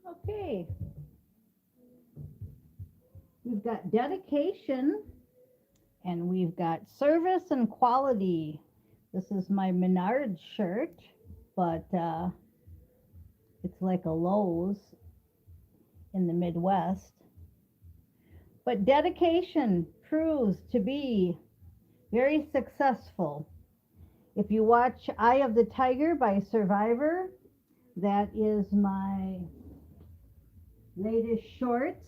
Okay, we've got dedication and we've got service and quality. This is my Menards shirt, but it's like a Lowe's in the Midwest. But dedication proves to be very successful. If you watch Eye of the Tiger by Survivor, that is my latest shorts.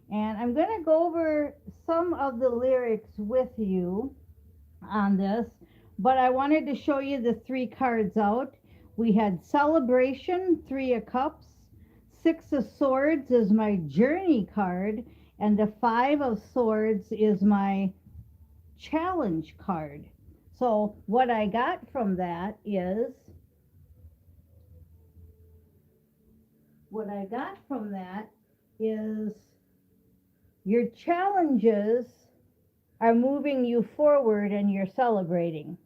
And I'm going to go over some of the lyrics with you on this, but I wanted to show you the three cards out. We had Celebration, Three of Cups, Six of Swords is my Journey card, and the Five of Swords is my Challenge card. So what I got from that is your challenges are moving you forward and you're celebrating.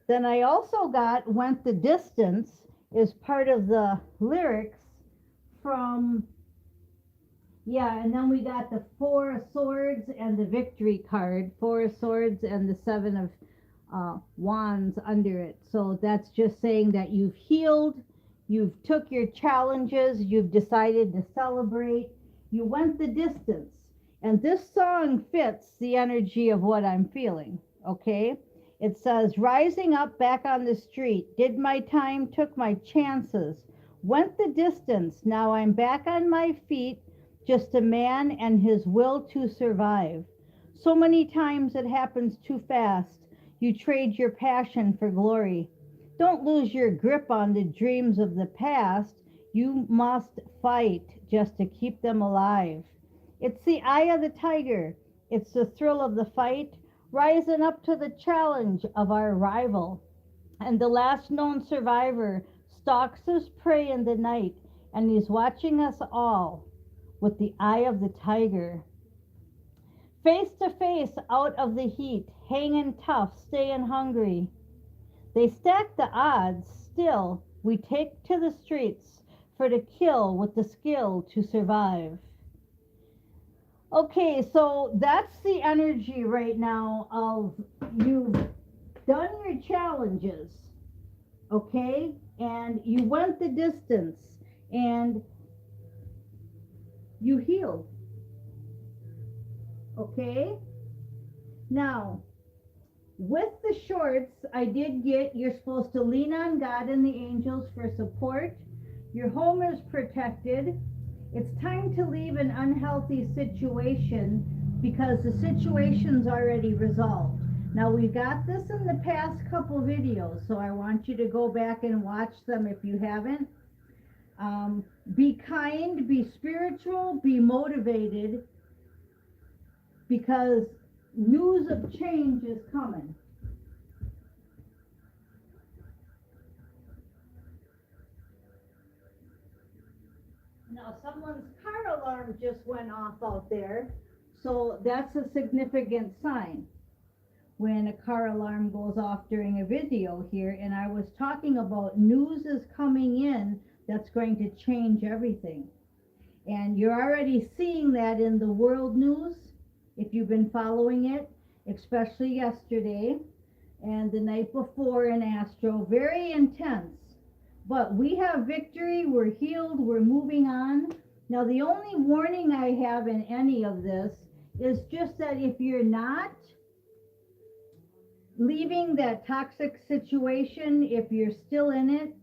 Then I also got Went the Distance is part of the lyrics from, yeah, and then we got the Four of Swords and the Victory card, Four of Swords and the Seven of Wands under it. So that's just saying that you've healed, you've took your challenges, you've decided to celebrate, you went the distance. And this song fits the energy of what I'm feeling, okay? It says, rising up back on the street, did my time, took my chances, went the distance, now I'm back on my feet, just a man and his will to survive. So many times it happens too fast, you trade your passion for glory. Don't lose your grip on the dreams of the past, you must fight just to keep them alive. It's the eye of the tiger, it's the thrill of the fight, rising up to the challenge of our rival. And the last known survivor stalks his prey in the night, and he's watching us all with the eye of the tiger. Face to face out of the heat, hanging tough, staying hungry. They stack the odds, still we take to the streets for to kill with the skill to survive. Okay, so that's the energy right now of you've done your challenges, okay? And you went the distance and you healed, okay? Now, with the shorts, I did get you're supposed to lean on God and the angels for support. Your home is protected. It's time to leave an unhealthy situation because the situation's already resolved. Now, we got this in the past couple videos, so I want you to go back and watch them if you haven't. Be kind, be spiritual, be motivated, because news of change is coming. Now, someone's car alarm just went off out there, so that's a significant sign when a car alarm goes off during a video here. And I was talking about news is coming in that's going to change everything. And you're already seeing that in the world news, if you've been following it, especially yesterday and the night before in Astro. Very intense. But we have victory, we're healed, we're moving on. Now, the only warning I have in any of this is just that if you're not leaving that toxic situation, if you're still in it,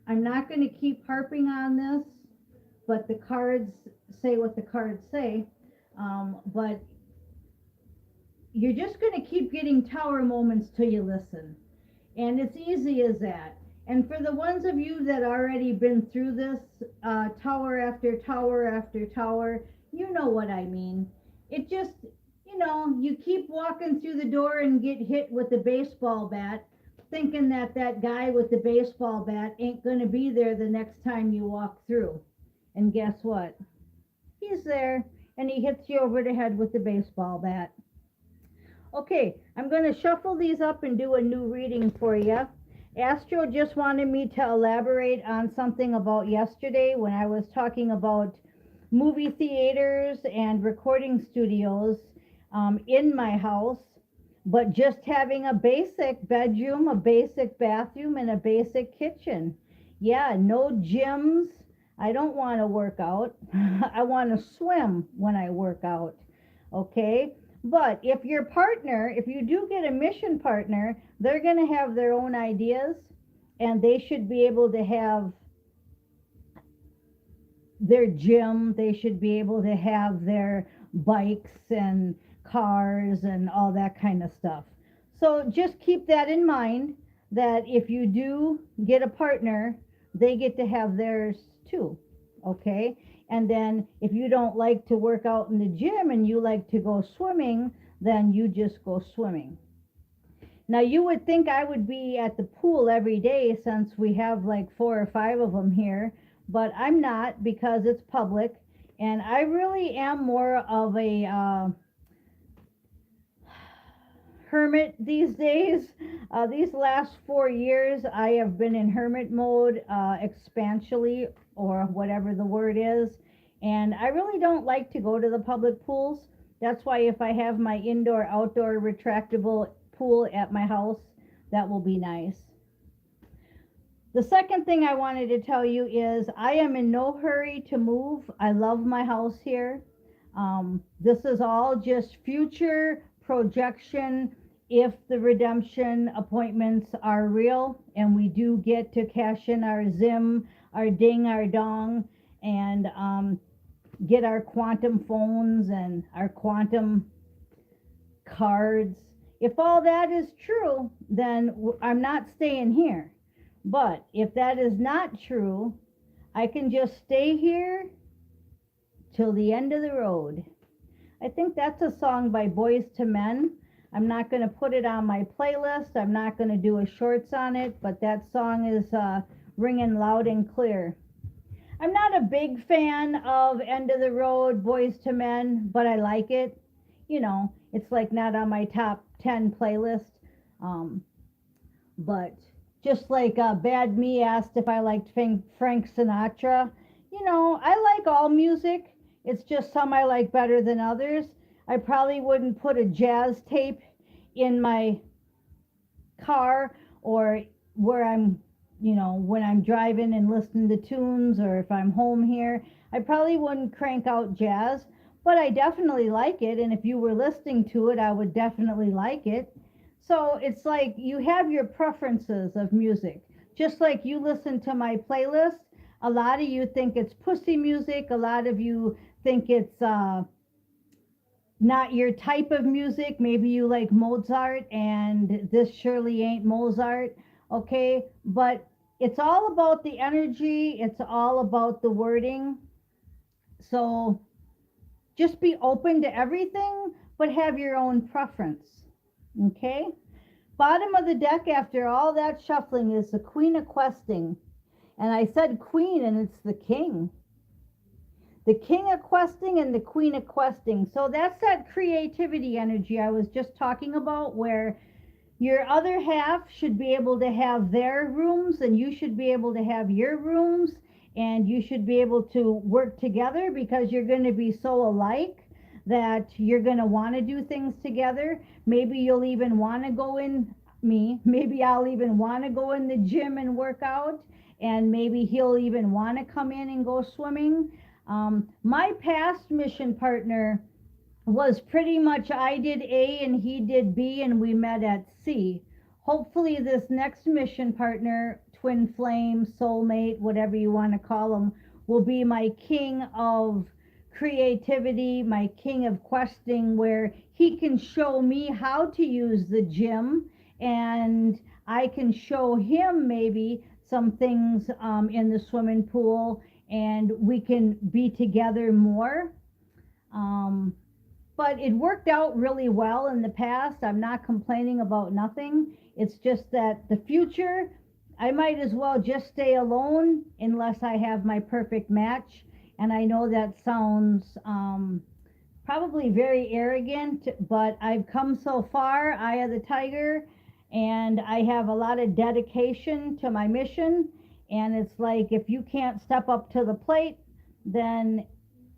I'm not going to keep harping on this, but the cards say what the cards say. But you're just going to keep getting tower moments till you listen. And it's easy as that. And for the ones of you that already been through this, tower after tower after tower, you know what I mean. It just, you keep walking through the door and get hit with the baseball bat, thinking that that guy with the baseball bat ain't going to be there the next time you walk through. And guess what? He's there, and he hits you over the head with the baseball bat. Okay, I'm going to shuffle these up and do a new reading for you. Astro just wanted me to elaborate on something about yesterday when I was talking about movie theaters and recording studios in my house, but just having a basic bedroom, a basic bathroom, and a basic kitchen. Yeah, no gyms. I don't want to work out. I want to swim when I work out. Okay? But if your partner, if you do get a mission partner, they're going to have their own ideas and they should be able to have their gym, they should be able to have their bikes and cars and all that kind of stuff. So just keep that in mind that if you do get a partner, they get to have theirs too. Okay? And then if you don't like to work out in the gym and you like to go swimming, then you just go swimming. Now you would think I would be at the pool every day since we have like 4 or 5 of them here, but I'm not because it's public, and I really am more of a hermit these days. These last 4 years, I have been in hermit mode, expansionally, or whatever the word is, and I really don't like to go to the public pools. That's why if I have my indoor outdoor retractable pool at my house, that will be nice. The second thing I wanted to tell you is I am in no hurry to move. I love my house here. This is all just future projection if the redemption appointments are real and we do get to cash in our Zim, our Ding, our Dong, and get our quantum phones and our quantum cards. If all that is true, then I'm not staying here. But if that is not true, I can just stay here till the end of the road. I think that's a song by Boys to Men. I'm not going to put it on my playlist. I'm not going to do a shorts on it, but that song is ringing loud and clear. I'm not a big fan of End of the Road, Boys to Men, but I like it. You know, it's like not on my top 10 playlist. But just like Bad Me asked if I liked Frank Sinatra, you know, I like all music. It's just some I like better than others. I probably wouldn't put a jazz tape in my car or where I'm, you know, when I'm driving and listening to tunes, or if I'm home here. I probably wouldn't crank out jazz, but I definitely like it. And if you were listening to it, I would definitely like it. So it's like you have your preferences of music. Just like you listen to my playlist, a lot of you think it's pussy music. A lot of you think it's not your type of music. Maybe you like Mozart, and this surely ain't Mozart. Okay, but it's all about the energy. It's all about the wording. So just be open to everything, but have your own preference. Okay? Bottom of the deck after all that shuffling is the Queen of Questing. And I said queen, and it's the king. The King of Questing and the Queen of Questing. So that's that creativity energy I was just talking about, where your other half should be able to have their rooms and you should be able to have your rooms, and you should be able to work together because you're going to be so alike that you're going to want to do things together. Maybe you'll even want to go in maybe I'll even want to go in the gym and work out, and maybe he'll even want to come in and go swimming. My past mission partner was pretty much I did A and he did B, and we met at C. Hopefully this next mission partner, twin flame, soulmate, whatever you want to call them, will be my king of creativity, my king of questing, where he can show me how to use the gym, and I can show him maybe some things in the swimming pool, and we can be together more. But it worked out really well in the past. I'm not complaining about nothing. It's just that the future, I might as well just stay alone unless I have my perfect match. And I know that sounds probably very arrogant, but I've come so far, eye of the tiger, and I have a lot of dedication to my mission. And it's like, if you can't step up to the plate, then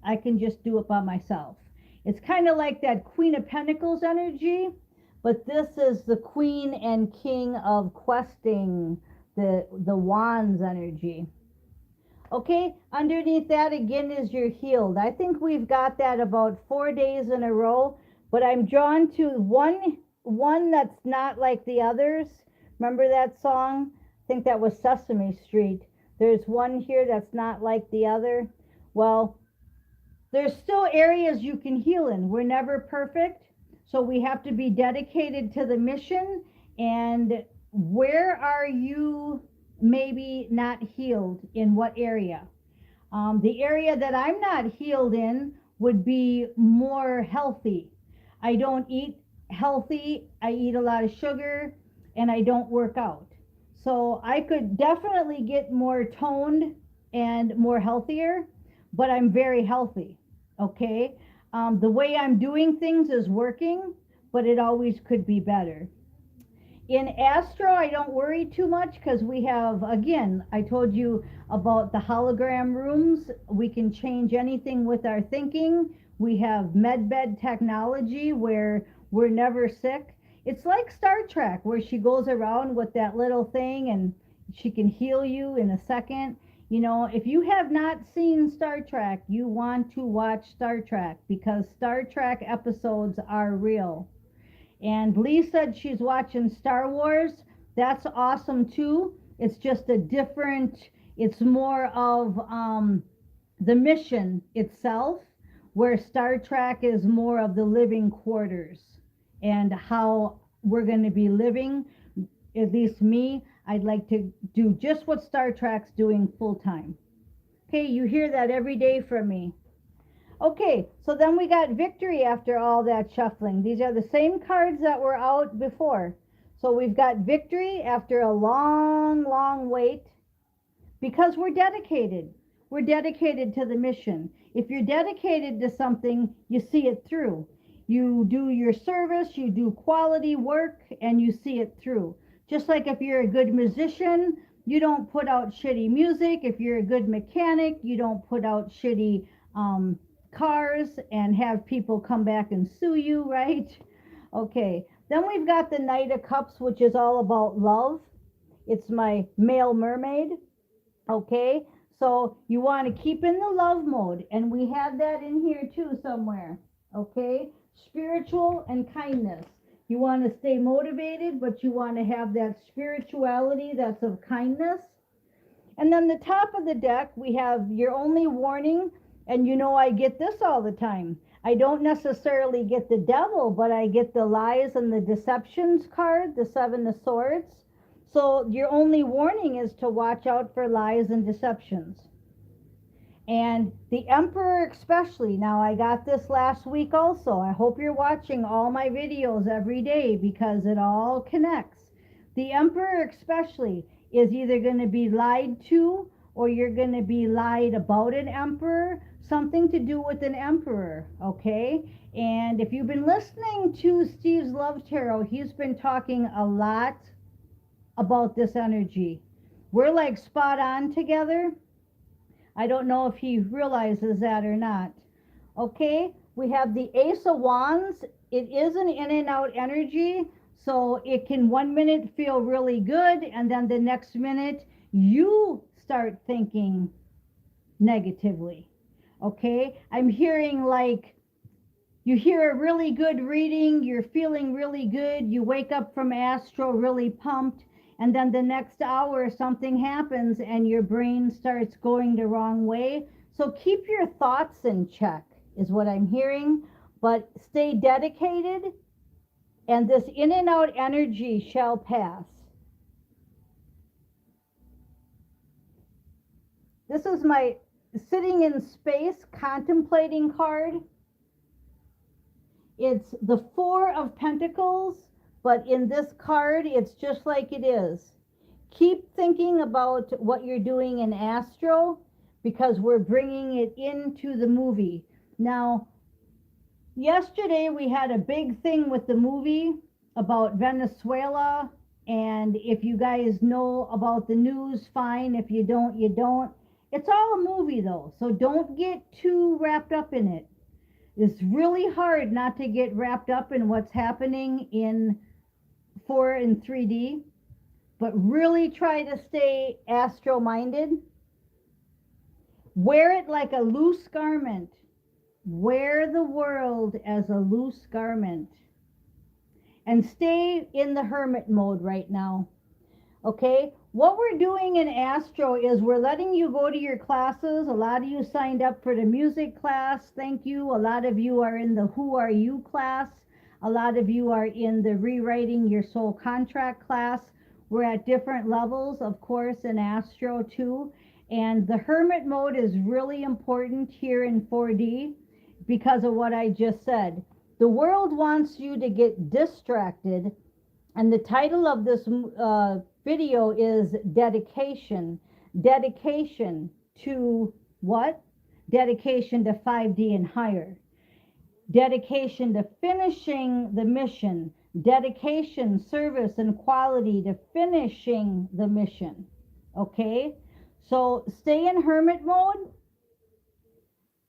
I can just do it by myself. It's kind of like that Queen of Pentacles energy, but this is the Queen and King of questing, the Wands energy. Okay, underneath that again is you're healed. I think we've got that about 4 days in a row, but I'm drawn to one that's not like the others. Remember that song? I think that was Sesame Street. There's one here that's not like the other. Well, there's still areas you can heal in. We're never perfect, so we have to be dedicated to the mission. And where are you maybe not healed, in what area? The area that I'm not healed in would be more healthy. I don't eat healthy, I eat a lot of sugar, and I don't work out. So I could definitely get more toned and more healthier, but I'm very healthy. Okay. The way I'm doing things is working, but it always could be better. In Astro, I don't worry too much because we have, again, I told you about the hologram rooms. We can change anything with our thinking. We have medbed technology where we're never sick. It's like Star Trek, where she goes around with that little thing and she can heal you in a second. You know, if you have not seen Star Trek, you want to watch Star Trek, because Star Trek episodes are real. And Lee said she's watching Star Wars. That's awesome too. It's just a different, it's more of the mission itself, where Star Trek is more of the living quarters and how we're going to be living. At least me, I'd like to do just what Star Trek's doing full time. Okay, you hear that every day from me. Okay, so then we got victory after all that shuffling. These are the same cards that were out before. So we've got victory after a long, long wait, because we're dedicated. We're dedicated to the mission. If you're dedicated to something, you see it through. You do your service, you do quality work, and you see it through. Just like if you're a good musician, you don't put out shitty music. If you're a good mechanic, you don't put out shitty cars and have people come back and sue you, right? Okay, then we've got the Knight of Cups, which is all about love. It's my male mermaid. Okay, so you want to keep in the love mode, and we have that in here too somewhere. Okay, spiritual and kindness. You want to stay motivated, but you want to have that spirituality that's of kindness. And then the top of the deck, we have your only warning. And you know, I get this all the time. I don't necessarily get the devil, but I get the lies and the deceptions card, the Seven of Swords. So your only warning is to watch out for lies and deceptions. And the Emperor especially. Now, I got this last week also. I hope you're watching all my videos every day, because it all connects. The Emperor especially is either going to be lied to, or you're going to be lied about an emperor, something to do with an emperor, okay? And if you've been listening to Steve's Love Tarot, he's been talking a lot about this energy. We're like spot on together. I don't know if he realizes that or not. Okay, we have the Ace of Wands. It is an in and out energy, so it can 1 minute feel really good, and then the next minute you start thinking negatively. Okay, I'm hearing like you hear a really good reading, you're feeling really good, you wake up from Astro really pumped, and then the next hour something happens and your brain starts going the wrong way. So keep your thoughts in check is what I'm hearing, but stay dedicated, and this in and out energy shall pass. This is my sitting in space contemplating card. It's the Four of Pentacles, but in this card, it's just like it is. Keep thinking about what you're doing in Astro, because we're bringing it into the movie. Now, yesterday we had a big thing with the movie, about Venezuela. And if you guys know about the news, fine. If you don't, you don't. It's all a movie though, so don't get too wrapped up in it. It's really hard not to get wrapped up in what's happening in 4 and 3D, but really try to stay astro minded. Wear it like a loose garment. Wear the world as a loose garment. And stay in the hermit mode right now. Okay? What we're doing in Astro is we're letting you go to your classes. A lot of you signed up for the music class. Thank you. A lot of you are in the Who Are You class. A lot of you are in the Rewriting Your Soul Contract class. We're at different levels, of course, in Astro too. And the hermit mode is really important here in 4D because of what I just said. The world wants you to get distracted, and the title of this video is Dedication. Dedication to what? Dedication to 5D and higher. Dedication to finishing the mission. Dedication, service, and quality to finishing the mission. Okay? So stay in hermit mode.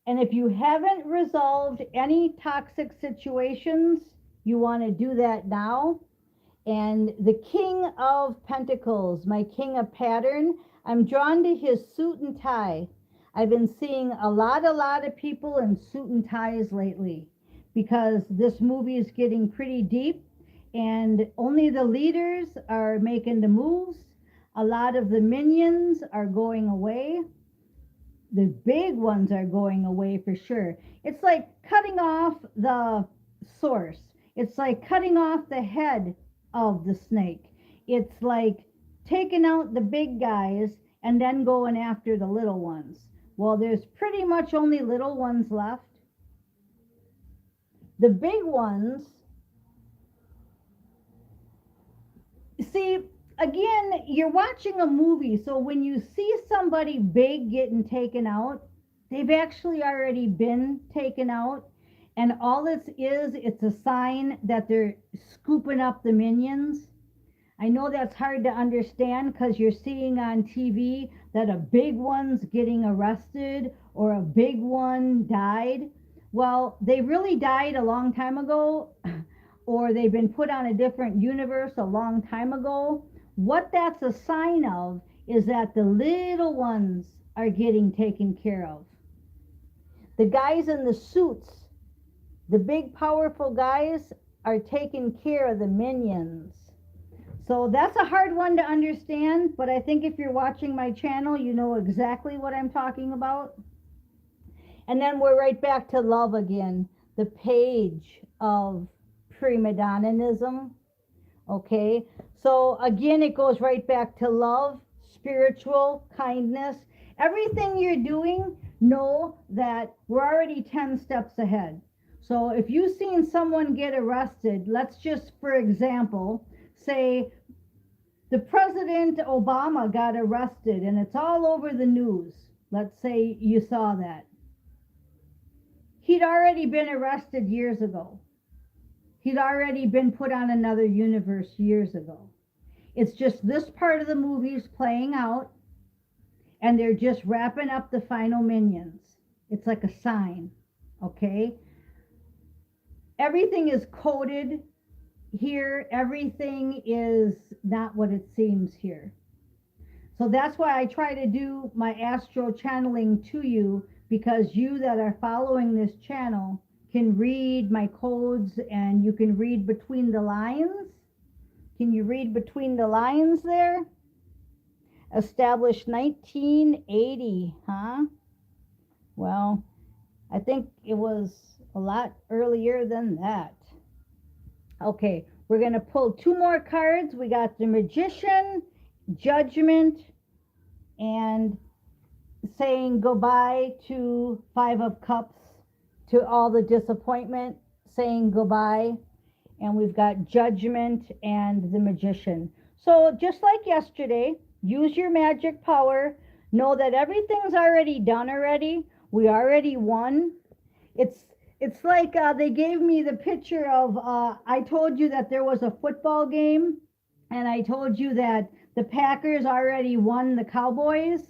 And if you haven't resolved any toxic situations, you want to do that now. And the King of Pentacles, my King of Pattern, I'm drawn to his suit and tie. I've been seeing a lot of people in suit and ties lately because this movie is getting pretty deep and only the leaders are making the moves. A lot of the minions are going away. The big ones are going away for sure. It's like cutting off the source. It's like cutting off the head of the snake. It's like taking out the big guys and then going after the little ones. Well, there's pretty much only little ones left. The big ones, see, again, you're watching a movie, so when you see somebody big getting taken out, they've actually already been taken out. And all this is, it's a sign that they're scooping up the minions. I know that's hard to understand because you're seeing on TV that a big one's getting arrested or a big one died. Well, they really died a long time ago, or they've been put on a different universe a long time ago. What that's a sign of is that the little ones are getting taken care of. The guys in the suits, the big powerful guys, are taking care of the minions. So that's a hard one to understand, but I think if you're watching my channel, you know exactly what I'm talking about. And then we're right back to love again, the page of prima donnaism. Okay, so again, it goes right back to love, spiritual, kindness. Everything you're doing, know that we're already 10 steps ahead. So if you've seen someone get arrested, let's just, for example, say the President Obama got arrested and it's all over the news. Let's say you saw that. He'd already been arrested years ago. He'd already been put on another universe years ago. It's just this part of the movie's playing out and they're just wrapping up the final minions. It's like a sign, okay? Everything is coded here. Everything is not what it seems here. So that's why I try to do my astro channeling to you, because you that are following this channel can read my codes and you can read between the lines. Can you read between the lines there? Established 1980, huh? Well, I think it was a lot earlier than that. Okay, we're going to pull two more cards. We got the Magician, Judgment, and saying goodbye to Five of Cups, to all the disappointment, saying goodbye. And we've got Judgment and the Magician. So just like yesterday, use your magic power. Know that everything's already done already. We already won. It's It's like they gave me the picture of, I told you that there was a football game, and I told you that the Packers already won the Cowboys,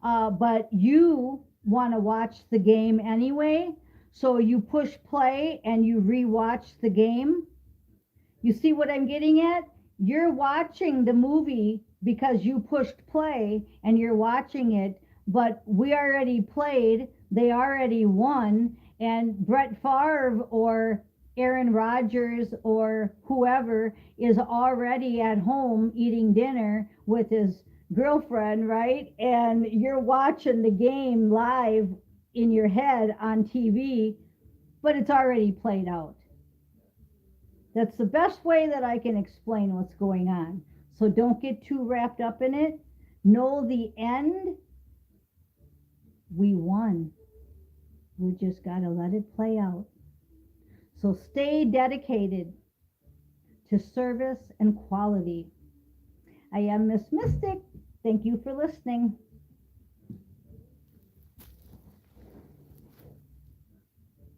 but you want to watch the game anyway. So you push play and you rewatch the game. You see what I'm getting at? You're watching the movie because you pushed play and you're watching it, but we already played, they already won, and Brett Favre or Aaron Rodgers or whoever is already at home eating dinner with his girlfriend, right? And you're watching the game live in your head on TV, but it's already played out. That's the best way that I can explain what's going on. So don't get too wrapped up in it. Know the end. We won. We just got to let it play out. So stay dedicated to service and quality. I am Miss Mystic. Thank you for listening.